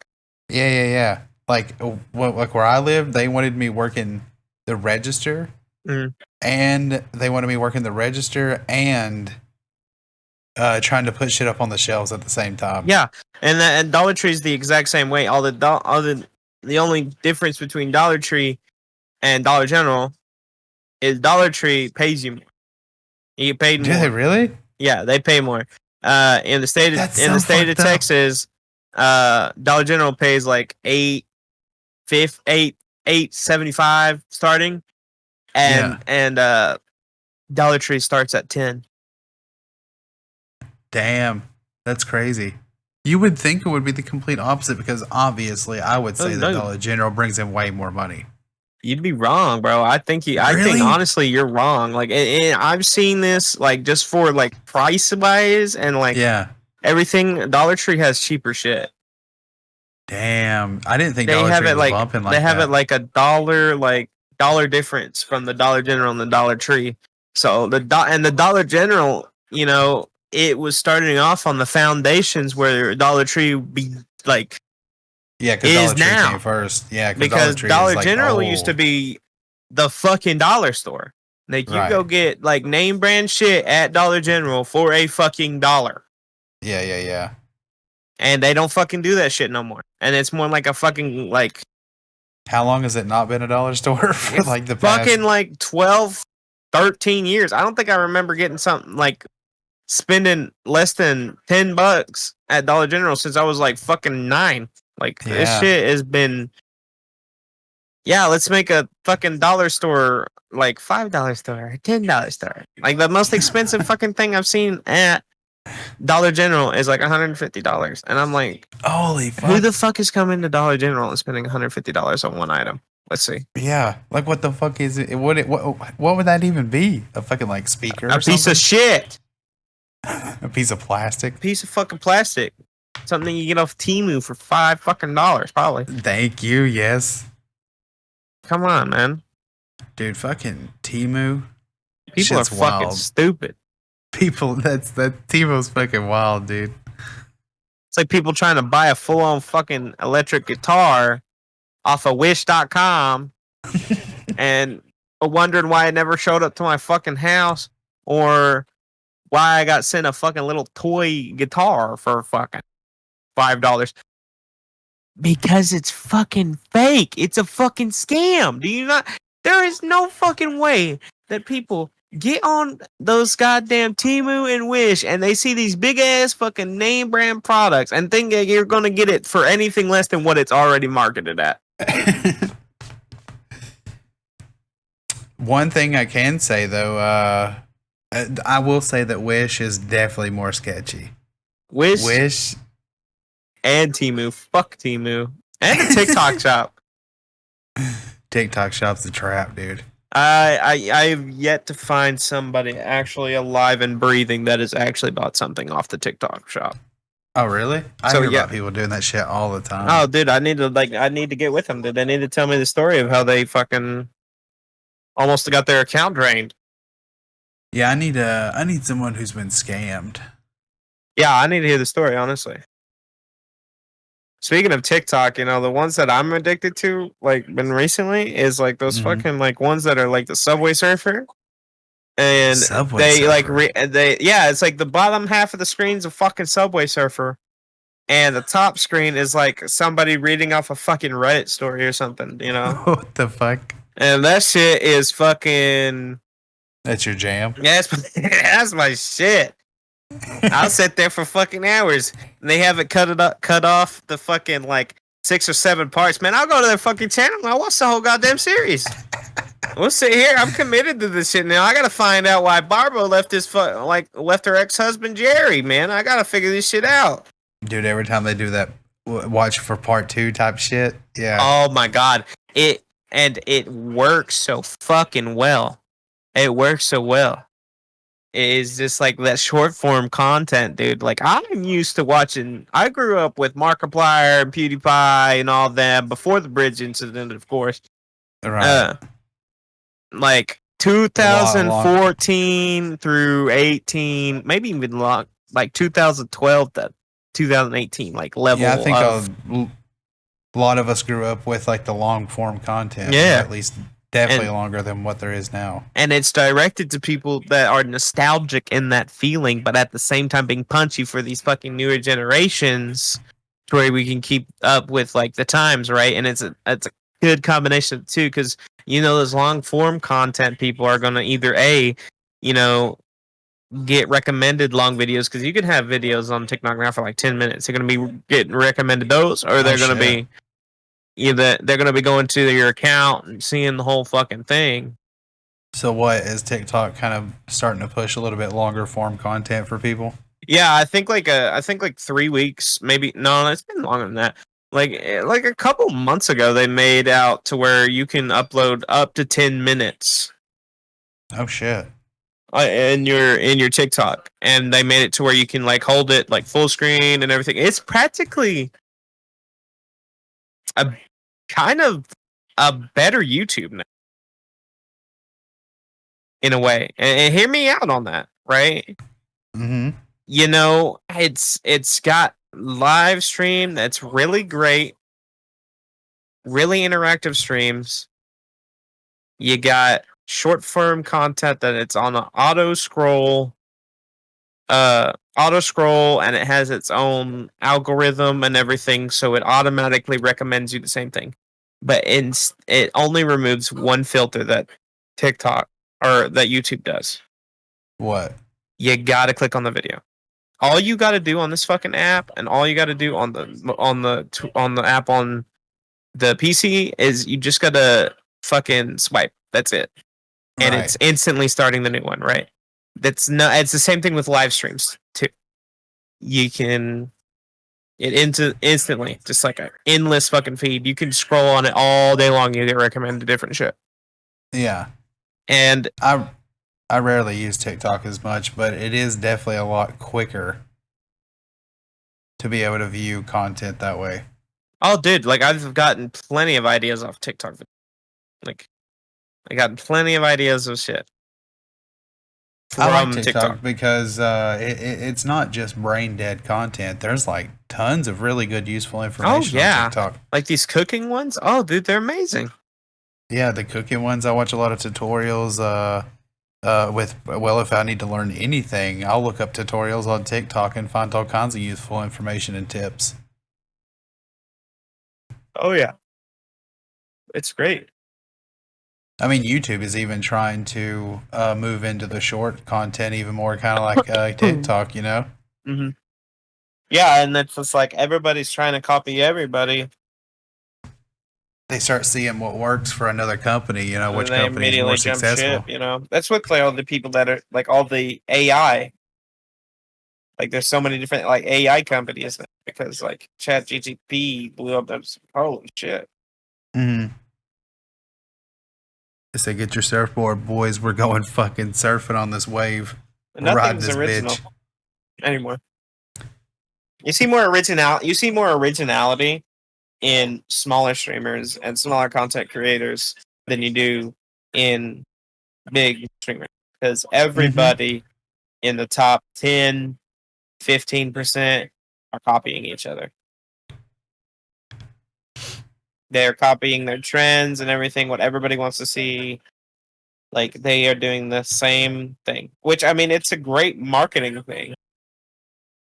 Yeah. Like where I live, they wanted me working the register. And they wanted me working the register and trying to put shit up on the shelves at the same time. Yeah, and Dollar Tree is the exact same way. The only difference between Dollar Tree and Dollar General is Dollar Tree pays you more. You get paid Do more. they really? Yeah, they pay more. In the state of up. Texas, Dollar General pays like $8.75 starting, and Dollar Tree starts at 10. Damn, that's crazy. You would think it would be the complete opposite because obviously I would say that Dollar General brings in way more money. You'd be wrong, bro. I think honestly you're wrong. Like, and I've seen this like just for like price wise and like everything. Dollar Tree has cheaper shit. Damn, I didn't think Dollar Tree was bumping like that. They have it like a dollar difference from the Dollar General and the Dollar Tree. So the Dollar General, you know, it was starting off on the foundations where Dollar Tree be like. Yeah, because Dollar Tree came first. Yeah, because Dollar General used to be the fucking dollar store. Like, you go get like name brand shit at Dollar General for a fucking dollar. Yeah. And they don't fucking do that shit no more. And it's more like a fucking like. How long has it not been a dollar store for like the past? Fucking like 12, 13 years. I don't think I remember getting something like spending less than $10 at Dollar General since I was like fucking 9. Like, this shit has been. Yeah, let's make a fucking dollar store, like $5 store, $10 store. Like, the most expensive fucking thing I've seen at Dollar General is like $150. And I'm like, holy fuck. Who the fuck is coming to Dollar General and spending $150 on one item? Let's see. Yeah, like what the fuck is it? What would that even be? A fucking like speaker? A piece of shit. A piece of plastic? Piece of fucking plastic. Something you get off Temu for $5 fucking probably. Thank you. Yes. Come on, man. Dude, fucking Temu. People are fucking stupid. People, that Temu's fucking wild, dude. It's like people trying to buy a full-on fucking electric guitar off of Wish.com and wondering why it never showed up to my fucking house, or why I got sent a fucking little toy guitar for fucking $5. Because it's fucking fake. It's a fucking scam. Do you not? There is no fucking way that people get on those goddamn Temu and Wish and they see these big ass fucking name brand products and think that you're gonna get it for anything less than what it's already marketed at. One thing I can say though, I will say that Wish is definitely more sketchy. Wish and Temu. Fuck Temu. And the TikTok shop. TikTok shop's a trap, dude. I've yet to find somebody actually alive and breathing that has actually bought something off the TikTok shop. Oh, really? I hear about people doing that shit all the time. Oh, dude, I need to get with them. Dude, they need to tell me the story of how they fucking almost got their account drained. Yeah, I need someone who's been scammed. Yeah, I need to hear the story, honestly. Speaking of TikTok, you know, the ones that I'm addicted to, like, been recently, is like those fucking like ones that are like the Subway Surfer, and it's like the bottom half of the screen's a fucking Subway Surfer, and the top screen is like somebody reading off a fucking Reddit story or something, you know? What the fuck? And that shit is fucking. That's your jam? Yeah, that's my shit. I'll sit there for fucking hours, and they have it cut off the fucking like 6 or 7 parts. Man, I'll go to their fucking channel and I'll watch the whole goddamn series. We'll sit here. I'm committed to this shit now. I gotta find out why Barbara left left her ex-husband Jerry. Man, I gotta figure this shit out. Dude, every time they do that, watch for part 2 type shit. Yeah. Oh my god, it works so fucking well. It works so well. Is just like that short form content, dude. Like, I'm used to watching. I grew up with Markiplier and PewDiePie and all them before the bridge incident, of course. Right. Like 2014 through 18, maybe even like 2012 to 2018, like level. Yeah, I think a lot of us grew up with like the long form content. Yeah, at least. Definitely longer than what there is now. And it's directed to people that are nostalgic in that feeling, but at the same time being punchy for these fucking newer generations to where we can keep up with like the times, right? And it's a good combination too, because you know those long form content people are gonna either get recommended long videos because you can have videos on TikTok now for like 10 minutes. They're gonna be getting recommended those, or they're gonna be either they're gonna be going to your account and seeing the whole fucking thing. So what is TikTok kind of starting to push a little bit longer form content for people? Yeah, I think like 3 weeks, maybe no, it's been longer than that. Like a couple months ago, they made out to where you can upload up to 10 minutes Oh shit. in your TikTok, and they made it to where you can like hold it like full screen and everything. It's practically a kind of a better YouTube now, in a way. And hear me out on that, right? Mm-hmm. You know, it's got live stream that's really great, really interactive streams. You got short form content that it's on an auto scroll, and it has its own algorithm and everything, so it automatically recommends you the same thing. But it only removes one filter that TikTok or that YouTube does. What? You gotta click on the video. All you gotta do on this fucking app, and all you gotta do on the app on the PC is you just gotta fucking swipe. That's it, and Right. it's instantly starting the new one. Right? It's the same thing with live streams too. You can instantly, just like an endless fucking feed. You can scroll on it all day long. You get recommended different shit. Yeah. And I rarely use TikTok as much, but it is definitely a lot quicker to be able to view content that way. oh, dude, like I've gotten plenty of ideas off TikTok. Like I got plenty of ideas of shit I like from TikTok because it's not just brain dead content. There's like tons of really good, useful Oh information on yeah, TikTok. like these cooking ones. Oh, dude, they're amazing. Yeah, the cooking ones. I watch a lot of tutorials. If I need to learn anything, I'll look up tutorials on TikTok and find all kinds of useful information and tips. Oh yeah, it's great. I mean, YouTube is even trying to move into the short content even more, kind of like TikTok, you know? Mm-hmm. Yeah, and it's just like everybody's trying to copy everybody. They start seeing what works for another company, you know, And which they company is more immediately jump successful. ship. You know, that's what like all the people that are like all the AI. Like, there's so many different like AI companies now because like ChatGPT blew up. Those holy shit. Mm-hmm. They say, get your surfboard, boys. We're going fucking surfing on this wave. We're riding Nothing's this original bitch. anymore. You see more originality in smaller streamers and smaller content creators than you do in big streamers because everybody in the top 10, 15% are copying each other. They're copying their trends and everything, what everybody wants to see. Like, they are doing the same thing, which I mean, it's a great marketing thing,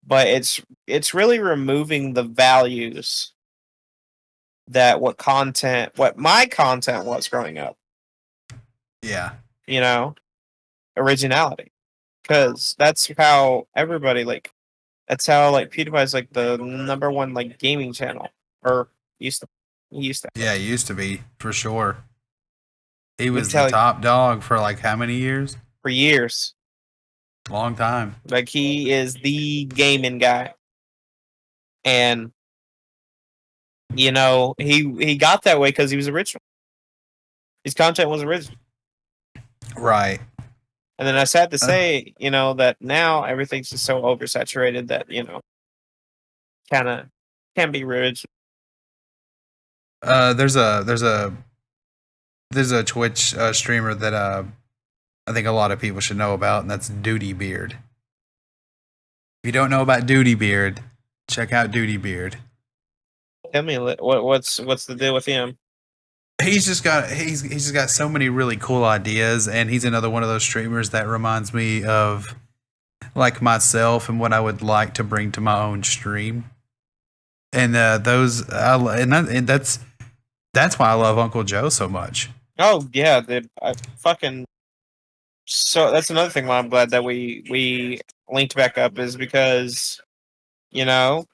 but it's really removing the values that what my content was growing up. Yeah. You know, originality, because that's how everybody like. That's how like PewDiePie's like the number one like gaming channel, or used to. He used to. Yeah, it used to be, for sure. He Let me was the tell you, top dog for like how many years? for years, Long time. like he is the gaming guy, and you know he got that way because he was original. His content was original. Right. And then I sad to say, you know, that now everything's just so oversaturated that, you know, kind of can be rude. There's a Twitch streamer that I think a lot of people should know about, and that's Duty Beard. If you don't know about Duty Beard, check out Duty Beard. Tell me what's the deal with him? He's just got so many really cool ideas, and he's another one of those streamers that reminds me of like myself and what I would like to bring to my own stream. And that's why I love Uncle Joe so much. Oh yeah, dude, I fucking So that's another thing why I'm glad that we linked back up is because you know,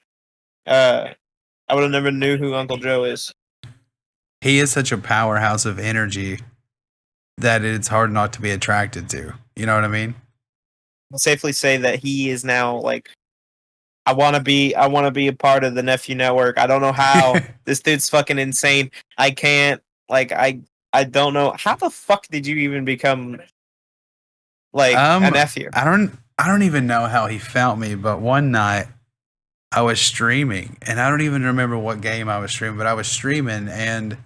uh, I would have never knew who Uncle Joe is. He is such a powerhouse of energy that it's hard not to be attracted to. You know what I mean? I'll safely say that he is now like I want to be a part of the Nephew Network. I don't know how. This dude's fucking insane. I can't like I don't know how the fuck did you even become like a nephew? I don't even know how he found me, but one night I was streaming and I don't even remember what game I was streaming, but I was streaming and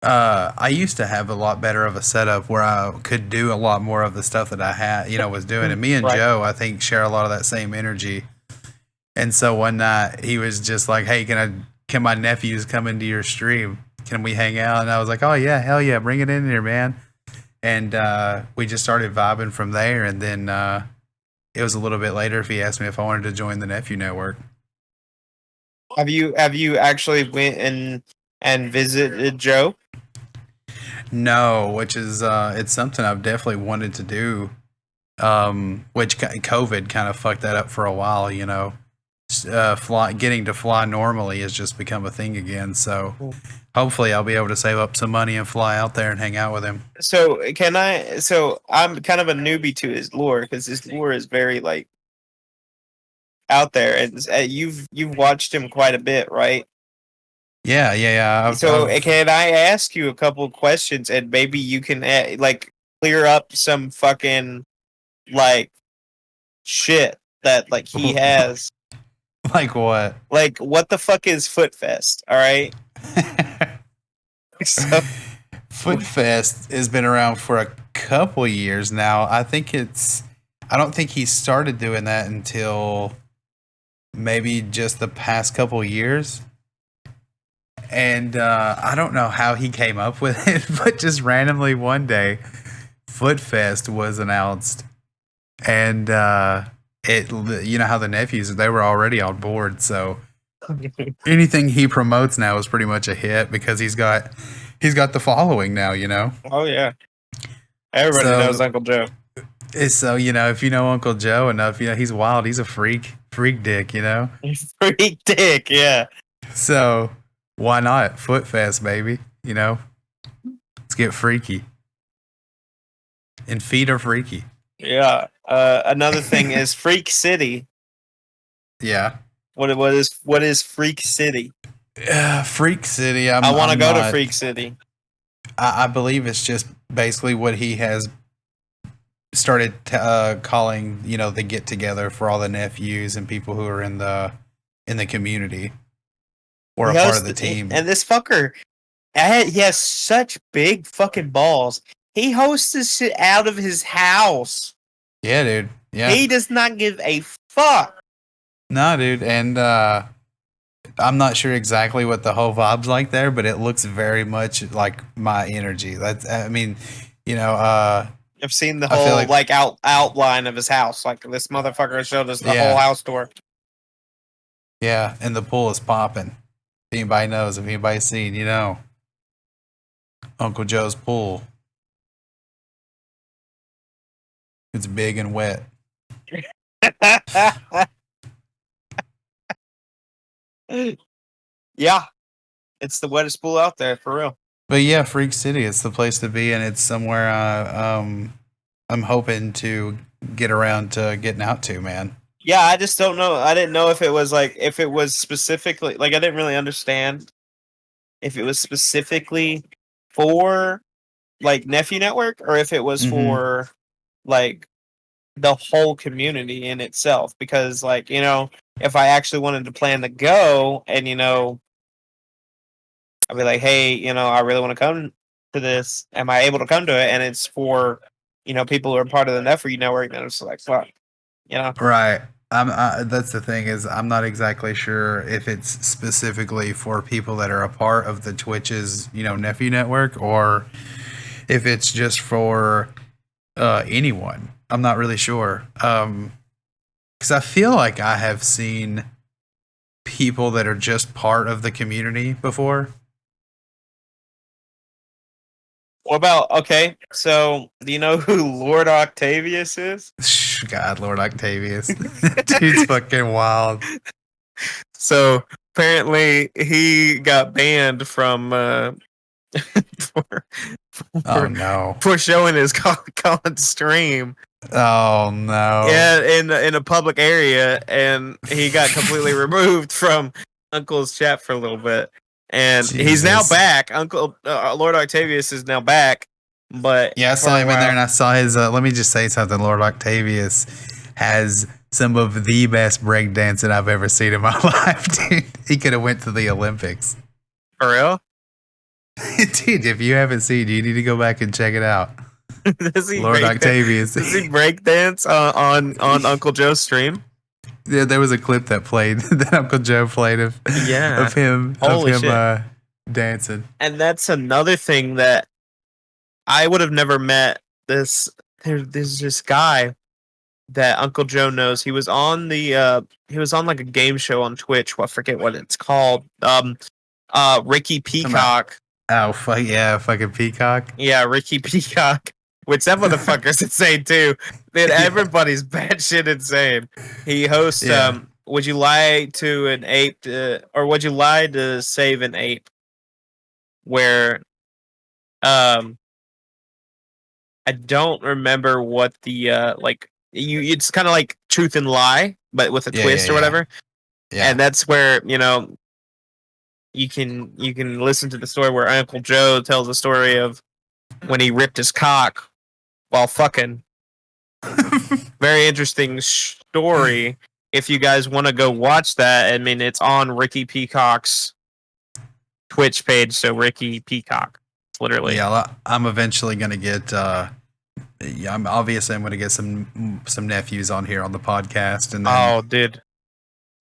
I used to have a lot better of a setup where I could do a lot more of the stuff that I had, was doing. And me and Right. Joe, I think, share a lot of that same energy. And so one night he was just like, "Hey, can my nephews come into your stream? Can we hang out?" And I was like, "Oh yeah, hell yeah, bring it in here, man." And we just started vibing from there. And then it was a little bit later if he asked me if I wanted to join the Nephew Network. Have you actually went and visited Joe? No, which is it's something I've definitely wanted to do. Which COVID kind of fucked that up for a while, getting to fly normally has just become a thing again. So hopefully I'll be able to save up some money and fly out there and hang out with him. So can I? So I'm kind of a newbie to his lore because his lore is very like out there, and you've watched him quite a bit, right? Yeah. So can I ask you a couple questions, and maybe you can like clear up some fucking like shit that like he has. Like what? Like what the fuck is Foot Fest? All right. So Foot Fest has been around for a couple years now. I don't think he started doing that until maybe just the past couple years. And I don't know how he came up with it, but just randomly one day, Foot Fest was announced. And you know how the nephews, they were already on board. So anything he promotes now is pretty much a hit because he's got the following now, oh yeah, everybody knows Uncle Joe. So if you know Uncle Joe enough, he's wild. He's a freak dick, Freak dick, yeah. So why not Foot Fest, baby? Let's get freaky. And feet are freaky. Yeah. Another thing is Freak City. Yeah. What is Freak City? Freak City. I want to go to Freak City. I believe it's just basically what he has started calling, the get together for all the nephews and people who are in the community or a part of the team. And this fucker, he has such big fucking balls. He hosts this shit out of his house. Yeah, dude. Yeah. He does not give a fuck. Nah, dude. And I'm not sure exactly what the whole vibe's like there, but it looks very much like my energy. I've seen the whole like outline of his house. Like this motherfucker showed us the whole house tour. Yeah, and the pool is popping. If anybody knows, if anybody's seen, Uncle Joe's pool. It's big and wet. Yeah, it's the wettest pool out there for real. But yeah, Freak City, it's the place to be, and it's somewhere I'm hoping to get around to getting out to, man. Yeah, I just don't know. I didn't know if it was specifically like I didn't really understand if it was specifically for like Nephew Network or if it was for like the whole community in itself. Because like, if I actually wanted to plan to go and I'd be like, hey, I really want to come to this. Am I able to come to it? And it's for, people who are part of the Nephew Network. And it's like, fuck, Right. That's the thing is I'm not exactly sure if it's specifically for people that are a part of the Twitch's, Nephew Network or if it's just for anyone. I'm not really sure. Because I feel like I have seen people that are just part of the community before. What about okay? So do you know who Lord Octavius is? God, Lord Octavius. Dude's fucking wild. So apparently he got banned from for, Oh for no. for showing his college stream. Oh no. Yeah, in a public area, and he got completely removed from Uncle's chat for a little bit, and he's now Jesus. back. Uncle Lord Octavius is now back, but Yeah, I for saw a him in there and while, I saw his. Let me just say something. Lord Octavius has some of the best breakdancing I've ever seen in my life, dude. He could have went to the Olympics. for real. Dude, if you haven't seen, you need to go back and check it out. does he Lord break? Octavius. Does he break dance on Uncle Joe's stream? Yeah, there was a clip that played that Uncle Joe played Yeah, of him holy shit! dancing. And that's another thing that I would have never met. There's this guy that Uncle Joe knows. He was on like a game show on Twitch. Well, I forget what it's called. Ricky Talking about, Peacock. oh fuck yeah, fucking Peacock. Yeah, Ricky Peacock. Which that motherfucker's insane too. Man, Yeah. everybody's batshit insane. He hosts Yeah. Would you lie to an ape or would you lie to save an ape? Where um I don't remember what the like you it's kind of like truth and lie but with a Yeah, yeah, twist or yeah. whatever. Yeah. And that's where, you can listen to the story where Uncle Joe tells the story of when he ripped his cock while fucking. Very interesting story. If you guys want to go watch that, I mean, it's on Ricky Peacock's Twitch page. So Ricky Peacock, literally. Yeah, I'm eventually gonna get. Yeah, I'm gonna get some nephews on here on the podcast, and then Oh, dude,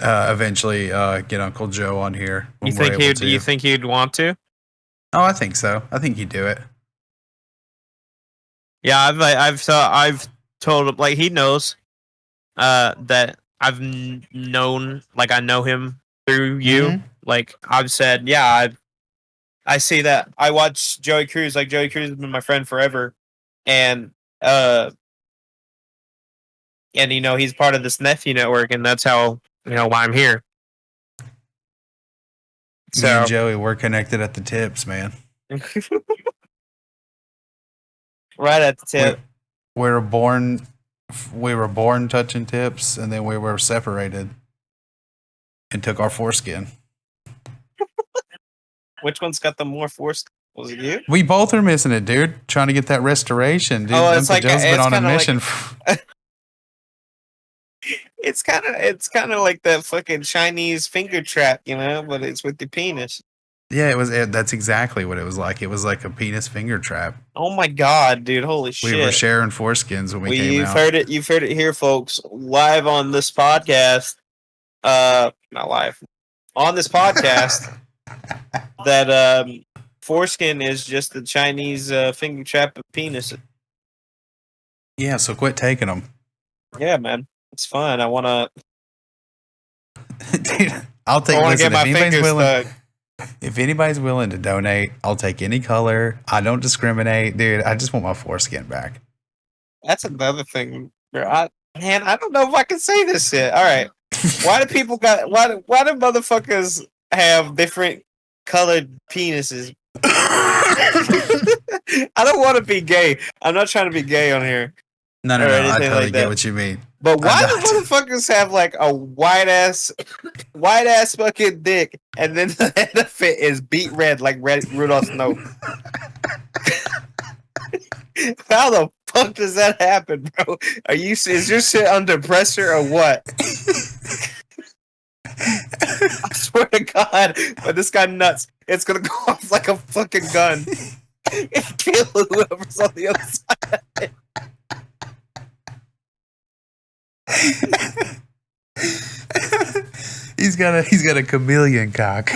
eventually get Uncle Joe on here you when we're think able he'd to. you think he'd want to? Oh, I think so. I think he'd do it. Yeah, I've told him like he knows that known like I know him through you. Mm-hmm. Like I've said, yeah, I see that. I watch Joey Cruse. Like Joey Cruse has been my friend forever, and uh, and he's part of this nephew network, and that's how why I'm here. Me and So Joey, we're connected at the tips, man. right at the We tip. we were born we were born touching tips, and then we were separated and took our foreskin. Which one's got the more force? Was it you? We both are missing it, dude. Trying to get that restoration, dude. Oh, it's Uncle like Joe's been it's on a kind of mission. like it's kind of like that fucking Chinese finger trap, but it's with the penis. Yeah, that's exactly what it was like. It was like a penis finger trap. Oh my god, dude! Holy We were shit! sharing foreskins when we came You've out. heard it. You've heard it here, folks. Live on this podcast. Not live on this podcast. That foreskin is just the Chinese finger trap of penis. Yeah, so quit taking them. Yeah, man, it's fun. I want to. Dude, I'll take. I want to Listen, get my fingers stuck. if anybody's willing to donate, I'll take any color. I don't discriminate, dude. I just want my foreskin back. That's another thing, bro. I don't know if I can say this shit. All right, why do people got? Why do motherfuckers have different colored penises? I don't want to be gay. I'm not trying to be gay on here. No, or I anything totally like get that. what you mean. But why do motherfuckers have like a white ass fucking dick, and then the end of it is beet red like Rudolph's nose? How the fuck does that happen, bro? Is your shit under pressure or what? I swear to God, but this guy nuts. It's gonna go off like a fucking gun and kill whoever's on the other side of it. He's got a chameleon cock.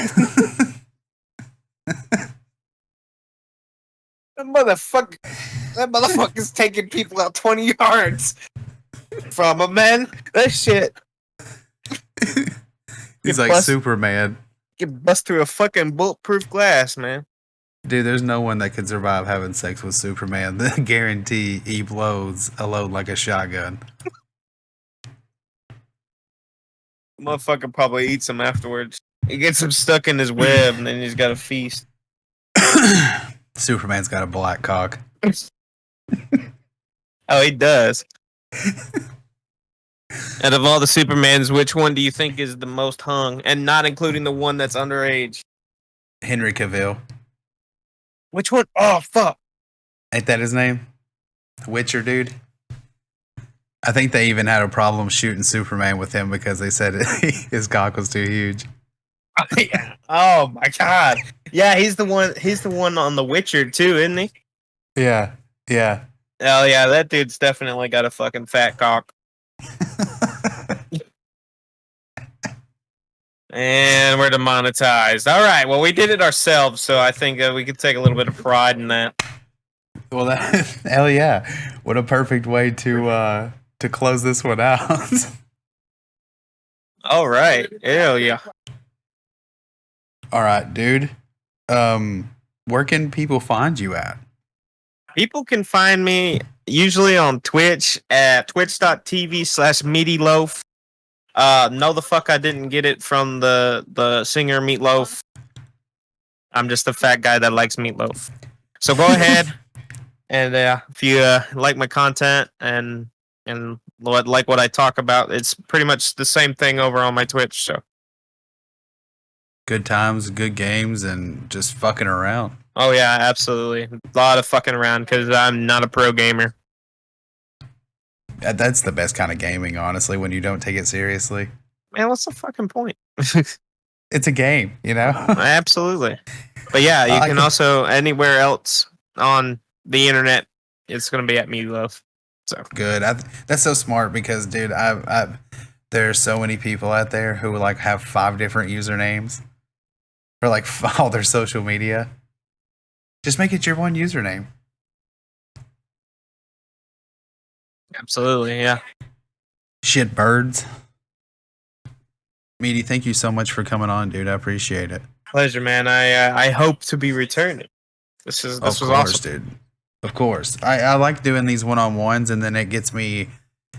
That motherfucker's taking people out 20 yards from a man. That shit. He's like Superman. Get bust through a fucking bulletproof glass, man. Dude, there's no one that could survive having sex with Superman. The guarantee he blows a load like a shotgun. Motherfucker probably eats him afterwards. He gets him stuck in his web, and then he's got to feast. Superman's got a black cock. Oh, he does. Out of all the Supermans, which one do you think is the most hung? And not including the one that's underage. Henry Cavill. Which one? Oh, fuck. Ain't that his name? Witcher dude? I think they even had a problem shooting Superman with him because they said his cock was too huge. Oh my god. Yeah, he's the one. He's the one on The Witcher too, isn't he? Yeah. Yeah. Oh yeah, that dude's definitely got a fucking fat cock. And we're demonetized. All right. Well, we did it ourselves, so I think we could take a little bit of pride in that. Well, hell yeah! What a perfect way to close this one out. All right. Hell yeah. All right, dude. Where can people find you at? People can find me usually on Twitch at twitch.tv/Meatiloaf. No, the fuck I didn't get it from the singer Meatloaf. I'm just a fat guy that likes meatloaf. So go ahead and if you like my content and like what I talk about, it's pretty much the same thing over on my Twitch. So good times, good games, and just fucking around. Oh yeah, absolutely. A lot of fucking around because I'm not a pro gamer. That's the best kind of gaming, honestly, when you don't take it seriously. Man, what's the fucking point? It's a game, you know? Absolutely. But yeah, you can also, anywhere else on the internet, it's going to be at Meatiloaf. So good. That's so smart because, dude, there are so many people out there who like have 5 different usernames for like all their social media. Just make it your one username. Absolutely, yeah. Shit birds. Meaty, thank you so much for coming on, dude. I appreciate it. Pleasure, man. I hope to be returning. This was awesome, dude. Of course. I like doing these one-on-ones, and then it gets me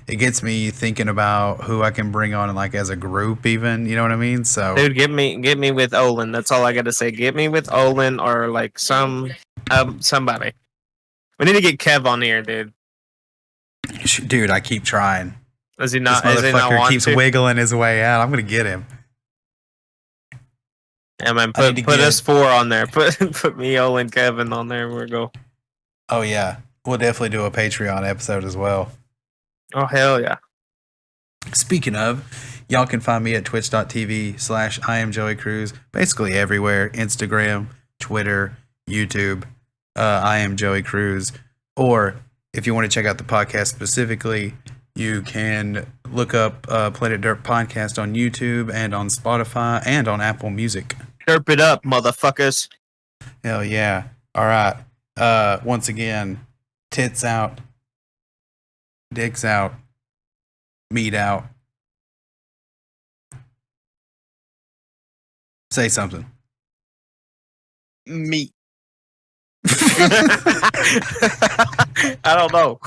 thinking about who I can bring on like as a group even, you know what I mean? So dude, get me with Olin. That's all I got to say. Get me with Olin or like somebody. We need to get Kev on here, dude. Dude, I keep trying. Is he not? This is he not motherfucker want keeps to? wiggling his way out. I'm gonna get him. Yeah, man. Put us 4 on there. Put me, Olin, Kevin on there. We'll go. Oh yeah, we'll definitely do a Patreon episode as well. Oh hell yeah. Speaking of, y'all can find me at twitch.tv/I am Joey Cruse. Basically everywhere: Instagram, Twitter, YouTube. I am Joey Cruse. Or if you want to check out the podcast specifically, you can look up Planet Derp Podcast on YouTube and on Spotify and on Apple Music. Derp it up, motherfuckers. Hell yeah. All right. Once again, tits out, dicks out, meat out. Say something. Meat. I don't know.